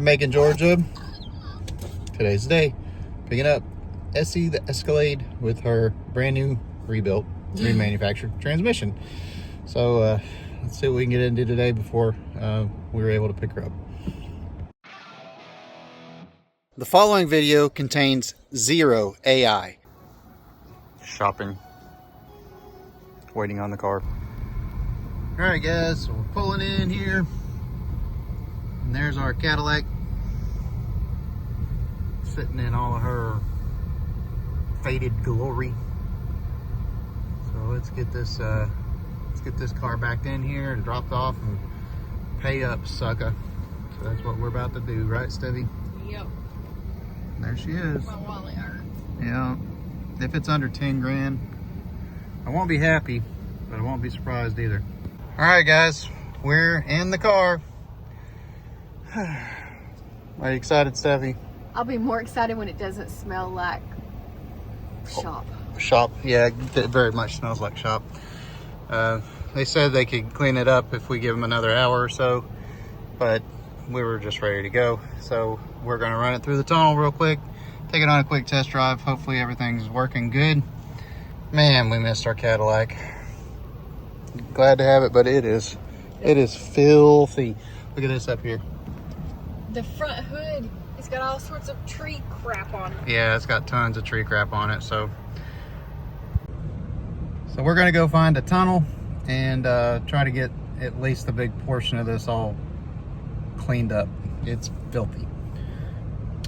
Macon, Georgia. Today's the day. Picking up Essie the Escalade with her brand new rebuilt, remanufactured transmission. So let's see what we can get into today before we were able to pick her up. The following video contains zero AI. Shopping. Waiting on the car. Alright guys, so we're pulling in here. And there's our Cadillac sitting in all of her faded glory. So let's get this car backed in here and dropped off and pay up, sucker. So that's what we're about to do, right, Stevie? Yep. There she is. My wallet hurt. Yeah. If it's under 10 grand, I won't be happy, but I won't be surprised either. All right, guys, we're in the car. Are you excited, Steffi? I'll be more excited when it doesn't smell like shop. Shop, yeah, it very much smells like shop. They said they could clean it up if we give them another hour or so, but we were just ready to go. So we're gonna run it through the tunnel real quick, take it on a quick test drive. Hopefully everything's working good. Man, we missed our Cadillac. Glad to have it, but it is filthy. Look at this up here. The front hood, it's got all sorts of tree crap on it. Yeah, it's got tons of tree crap on it. So we're gonna go find a tunnel and try to get at least a big portion of this all cleaned up. It's filthy.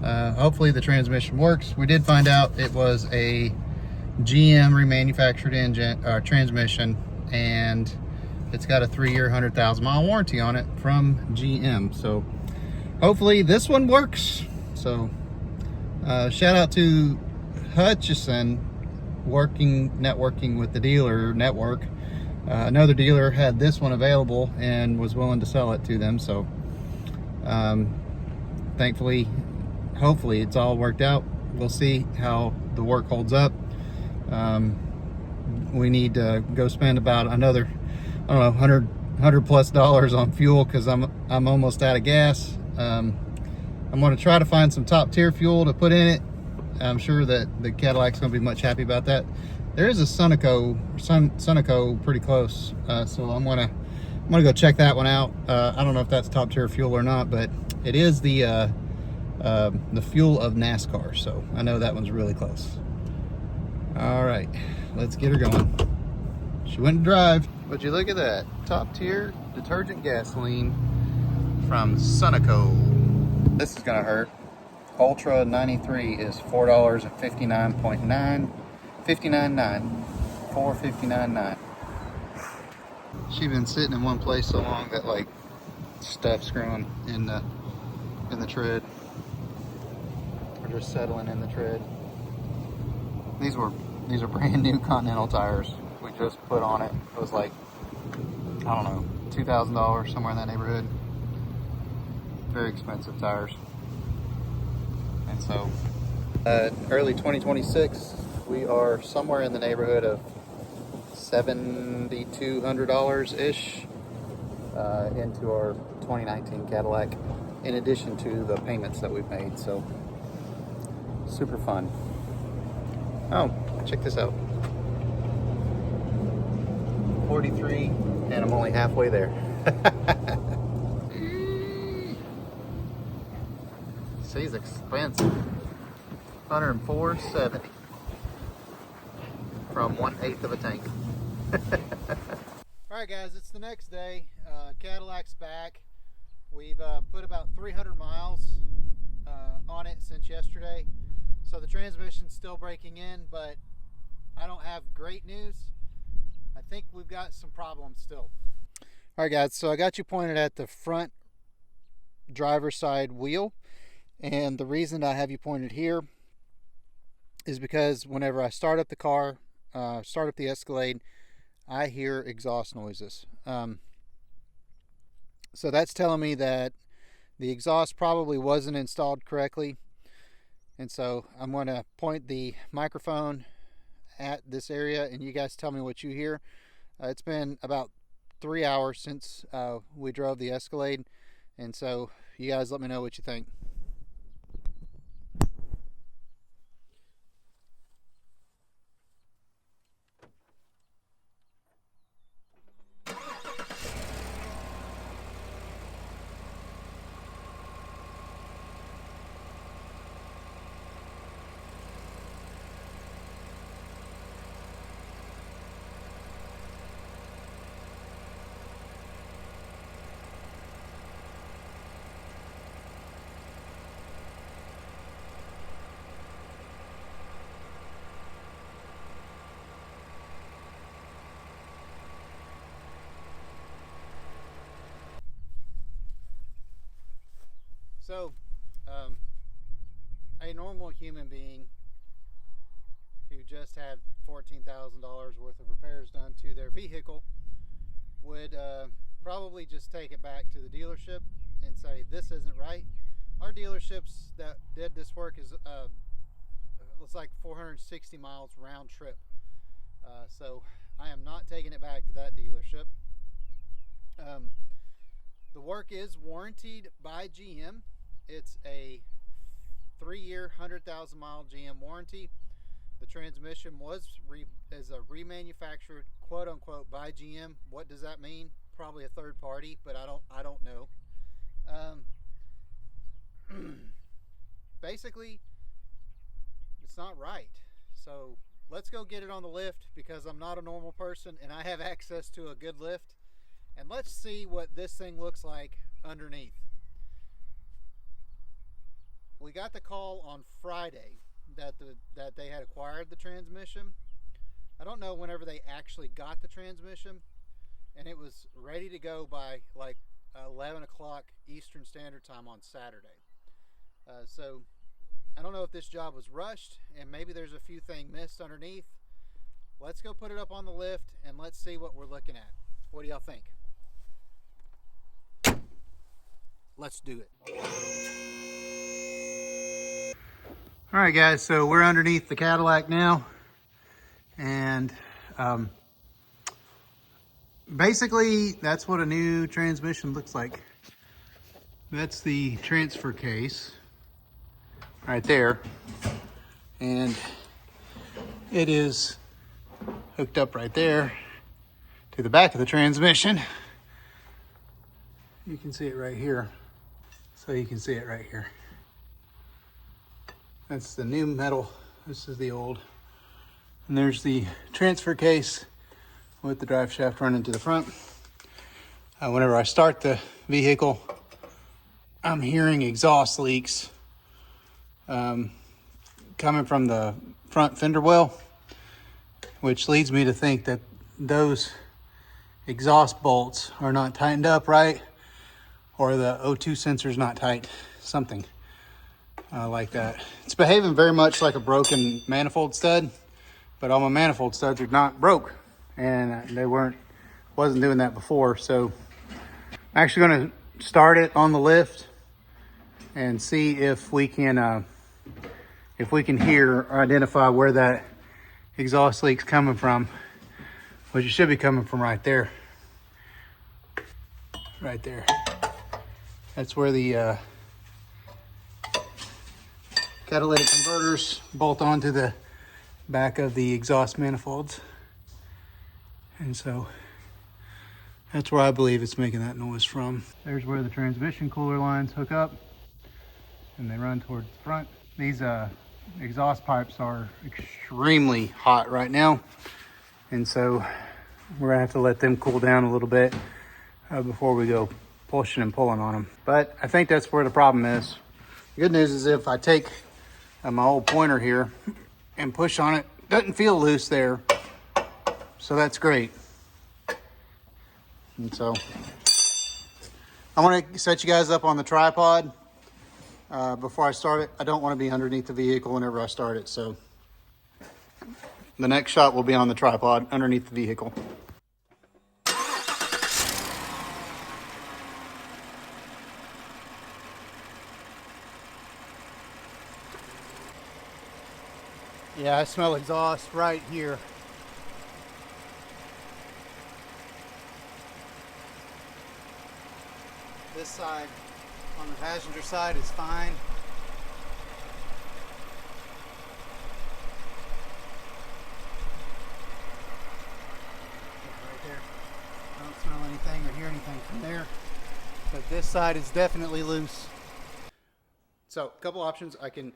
Hopefully the transmission works. We did find out it was a GM remanufactured engine transmission, and it's got a 3-year 100,000 mile warranty on it from GM. So hopefully this one works. So shout out to Hutchison networking with the dealer network. Another dealer had this one available and was willing to sell it to them. So thankfully, hopefully it's all worked out. We'll see how the work holds up. We need to go spend about another, I don't know, $100 plus on fuel, because I'm almost out of gas. I'm going to try to find some top tier fuel to put in it. I'm sure that the Cadillac's going to be much happy about that. There is a Sunoco pretty close, so I'm gonna go check that one out. I don't know if that's top tier fuel or not, but it is the fuel of NASCAR, so I know that one's really close. All right, let's get her going. She went to drive. Would you look at that? Top tier detergent gasoline from Sunoco. This is gonna hurt. Ultra 93 is $4.59.9. 59.9. 459.9. She's been sitting in one place so long that like stuff's growing in the tread. We're just settling in the tread. These are brand new Continental tires we just put on it. It was like, I don't know, $2,000, somewhere in that neighborhood. Very expensive tires. And so early 2026, we are somewhere in the neighborhood of $7,200 ish into our 2019 Cadillac, in addition to the payments that we've made. So super fun. Oh, check this out. 43, and I'm only halfway there. She's expensive. $104.70 from 1/8 of a tank. All right, guys, it's the next day. Cadillac's back. We've put about 300 miles on it since yesterday. So the transmission's still breaking in, but I don't have great news. I think we've got some problems still. All right, guys, so I got you pointed at the front driver's side wheel. And the reason I have you pointed here is because whenever I start up the car, start up the Escalade, I hear exhaust noises. So that's telling me that the exhaust probably wasn't installed correctly. And so I'm going to point the microphone at this area and you guys tell me what you hear. It's been about 3 hours since we drove the Escalade, and so You guys let me know what you think. So, a normal human being who just had $14,000 worth of repairs done to their vehicle would probably just take it back to the dealership and say, this isn't right. Our dealerships that did this work is looks like 460 miles round trip. So I am not taking it back to that dealership. The work is warranted by GM. It's a 3-year, 100,000 mile GM warranty. The transmission is a remanufactured, quote unquote, by GM. What does that mean? Probably a third party, but I don't know. Basically, it's not right. So let's go get it on the lift, because I'm not a normal person and I have access to a good lift. And let's see what this thing looks like underneath. We got the call on Friday that they had acquired the transmission. I don't know whenever they actually got the transmission, and it was ready to go by like 11 o'clock Eastern Standard Time on Saturday. So I don't know if this job was rushed, and maybe there's a few things missed underneath. Let's go put it up on the lift and let's see what we're looking at. What do y'all think? Let's do it. All right, guys, so we're underneath the Cadillac now, and basically that's what a new transmission looks like. That's the transfer case right there, and it is hooked up right there to the back of the transmission. You can see it right here, so you can see it right here. That's the new metal. This is the old. And there's the transfer case with the drive shaft running to the front. Whenever I start the vehicle, I'm hearing exhaust leaks coming from the front fender well, which leads me to think that those exhaust bolts are not tightened up right, or the O2 sensor's not tight, something like that. It's behaving very much like a broken manifold stud, but all my manifold studs are not broke, and they wasn't doing that before. So I'm actually going to start it on the lift and see if we can hear or identify where that exhaust leak's coming from, which it should be coming from right there. Right there. That's where the catalytic converters bolt onto the back of the exhaust manifolds. And so that's where I believe it's making that noise from. There's where the transmission cooler lines hook up and they run towards the front. These exhaust pipes are extremely hot right now, and so we're gonna have to let them cool down a little bit before we go pushing and pulling on them. But I think that's where the problem is. The good news is if I take my old pointer here and push on it, doesn't feel loose there, so that's great. And so I want to set you guys up on the tripod before I start it. I don't want to be underneath the vehicle whenever I start it, so the next shot will be on the tripod underneath the vehicle. Yeah, I smell exhaust right here. This side on On the passenger side is fine. Right there. I don't smell anything or hear anything from there. But this side is definitely loose. So, a couple options. I can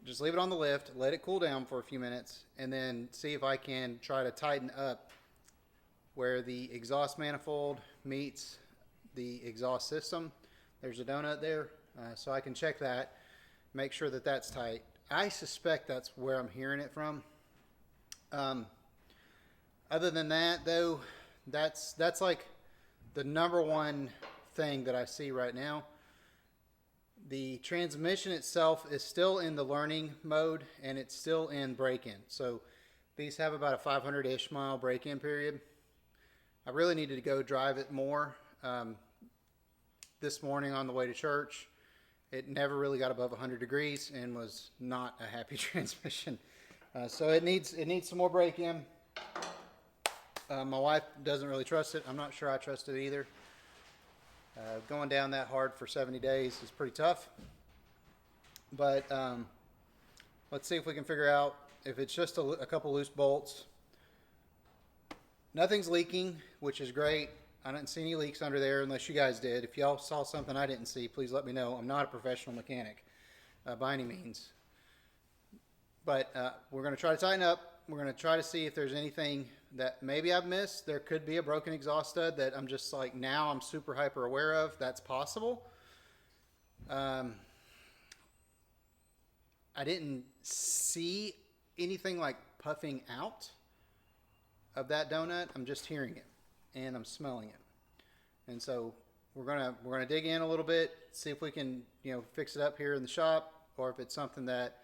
just leave it on the lift, let it cool down for a few minutes, and then see if I can try to tighten up where the exhaust manifold meets the exhaust system. There's a donut there, so I can check that, make sure that that's tight. I suspect that's where I'm hearing it from. Other than that, though, that's like the number one thing that I see right now. The transmission itself is still in the learning mode, and it's still in break-in. So these have about a 500-ish mile break-in period. I really needed to go drive it more. This morning on the way to church, it never really got above 100 degrees and was not a happy transmission. So it needs some more break-in. My wife doesn't really trust it. I'm not sure I trust it either. Going down that hard for 70 days is pretty tough. But let's see if we can figure out if it's just a couple loose bolts. Nothing's leaking, which is great. I didn't see any leaks under there unless you guys did. If y'all saw something I didn't see, please let me know. I'm not a professional mechanic by any means. But we're going to try to tighten up. We're going to try to see if there's anything that maybe I've missed. There could be a broken exhaust stud that I'm just like now I'm super hyper aware of. That's possible. I didn't see anything like puffing out of that donut. I'm just hearing it and I'm smelling it. And so we're gonna dig in a little bit, see if we can fix it up here in the shop, or if it's something that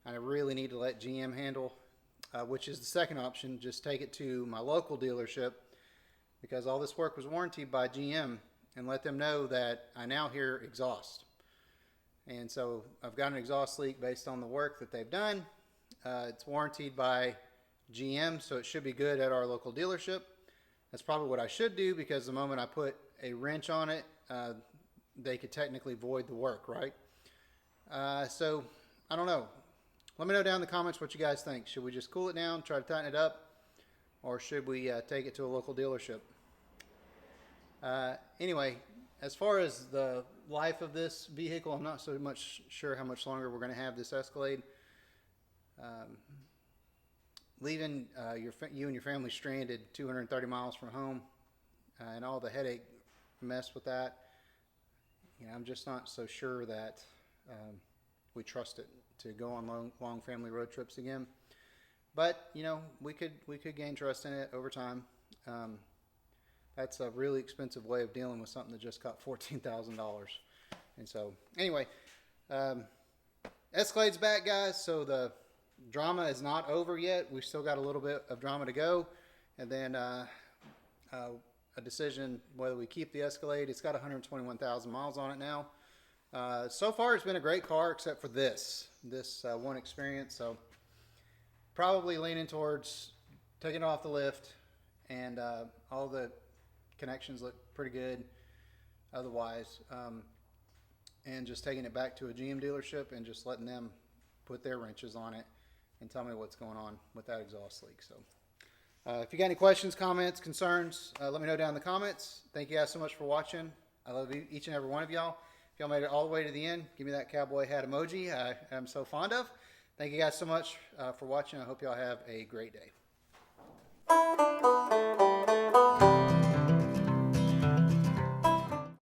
I really need to let GM handle, which is the second option. Just take it to my local dealership, because all this work was warranted by GM, and let them know that I now hear exhaust. And so I've got an exhaust leak based on the work that they've done. It's warranted by GM, so it should be good at our local dealership. That's probably what I should do, because the moment I put a wrench on it, they could technically void the work, right? So I don't know. Let me know down in the comments what you guys think. Should we just cool it down, try to tighten it up, or should we take it to a local dealership? Anyway, as far as the life of this vehicle, I'm not so much sure how much longer we're going to have this Escalade. Leaving you and your family stranded 230 miles from home, and all the headache mess with that, I'm just not so sure that we trust it to go on long family road trips again. But we could gain trust in it over time. That's a really expensive way of dealing with something that just got $14,000. And so anyway, Escalade's back, guys. So the drama is not over yet. We've still got a little bit of drama to go, and then a decision whether we keep the Escalade. It's got 121,000 miles on it now. So far it's been a great car, except for this one experience. So probably leaning towards taking it off the lift, and all the connections look pretty good otherwise, and just taking it back to a GM dealership and just letting them put their wrenches on it and tell me what's going on with that exhaust leak. So if you got any questions, comments, concerns, let me know down in the comments. Thank you guys so much for watching. I love each and every one of y'all. If y'all made it all the way to the end, give me that cowboy hat emoji I am so fond of. Thank you guys so much for watching. I hope y'all have a great day.